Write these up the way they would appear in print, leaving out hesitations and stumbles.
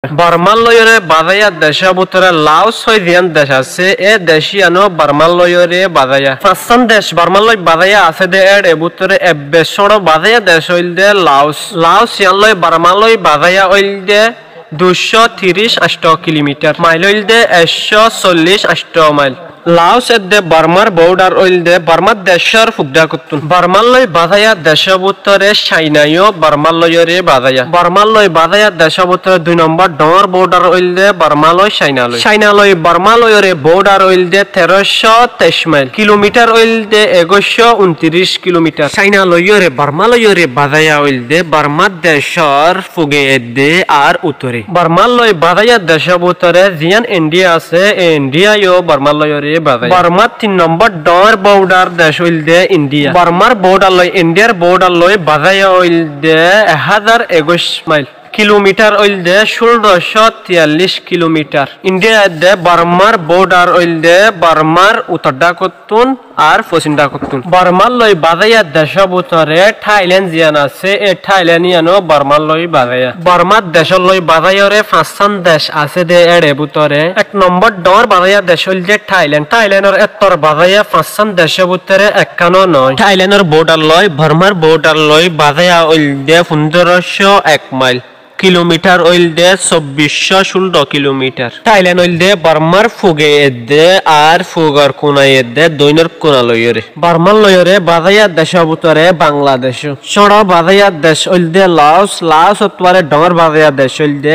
বার্মালয়রে বাজায়া দেশা বুতরে Laos হয় দিয়ান দেশ আছে এ দেশিয়ানো বার্মালয়রে বাজায়া পাঁচজন দেশ বার্মালয় বাজায়া আছে দে এর বুতরে এবেশড় বাজায়া দেশ হইল দে লাওস ইয়ানলয় বার্মালয় বাজায়া হইল দে 238 কিলোমিটার মাইল হইল দে 140 মাইল লাওস এদে বার্মার বর্ডার হইল দে বার্মার দেশের ফুগডা কুতুন বার্মালয় বাজায়া দেশবুতরে চাইনায়ও বার্মালয়রে বাজায়া দেশবুতরে 2 নম্বর ডর বর্ডার হইল দে বার্মালয় চাইনালয় বার্মালয়রে বর্ডার হইল দে 1323 মাইল কিলোমিটার হইল দে 1129 কিলোমিটার চাইনালয়রে বার্মালয়রে বাজায়া হইল দে বার্মার দেশের ফুগে এদে আর উত্তরে বার্মালয় বাজায়া দেশবুতরে জিয়ান ইন্ডিয়া আছে ইন্ডিয়ায়ও বার্মালয়রে বার্মার 3 নম্বর ডর বর্ডার দেশ হইল দে ইন্ডিয়া বার্মার বর্ডার লয় ইন্ডিয়ার বর্ডার লয় বাজায়া হইল দে 1021 মাইল কিলোমিটার হইল দে 1643 কিলোমিটার ইন্ডিয়া দে বার্মার বর্ডার হইল দে বার্মার উত্তরডা কতুন আর পশ্চিমডা কতুন বার্মার লয় বাজায়া দেশবুতরে থাইল্যান্ড জিয়ান আছে এ থাইল্যান্ডিয়ানো বার্মার লয় বাজায়া বার্মার দেশর লয় বাজায়রে 5জন দেশ আছে দে এড়ে বুতরে 1 নম্বর ডর বাজায়া দেশ হইল দে থাইল্যান্ডের এত্তর বাজায়া 5জন দেশবুতরে একানো নয় থাইল্যান্ডের বর্ডার লয় বার্মার বর্ডার লয় বাজায়া হইল দে 1501 মাইল কিলোমিটার হইল দে 2416 কিলোমিটার থাইল্যান্ড হইল দে বার্মার ফুগে এদে আর ফুগার কোনায় এদে দৈনর কোনা লয়রে বার্মার লয়রে বাজায়া দেশবুতরে বাংলাদেশ সড় বাজায়া দেশ হইল দে লাওস অতবারে ডর বাজায়া দেশ হইল দে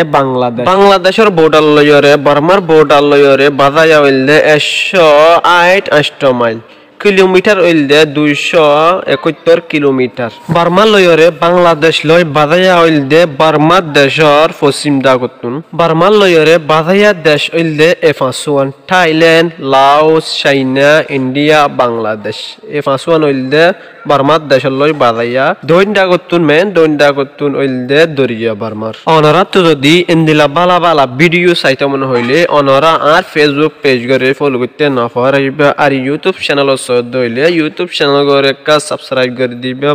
বাংলাদেশের বর্ডার লয়রে বার্মার বর্ডার লয়রে বাজায়া হইল দে 108 মাইল কিলোমিটার হইল দে 271 কিলোমিটার বার্মা লয়রে বাংলাদেশ লয় বাজায়া হইল দে বার্মা দেশর পশ্চিমডা কতুন বার্মা লয়রে বাজায়া দেশ হইল দে F1 থাইল্যান্ড লাওস চাইনা ইন্ডিয়া বাংলাদেশ F1 হইল দে বার্মা দেশর লয় বাজায়া দৈনডা কতুন দৈনডা কতুন হইল দে দরিয়া বার্মার অনরা তো যদি ইন্দিলা বালা ভিডিও চাইতে মনে হইলে অনরা আর ফেসবুক পেজ করে ফলো করতে না পারিবা আর ইউটিউব চ্যানেল দইলে ইউটিউব চ্যানেল করে সাবস্ক্রাইব করে দিবা।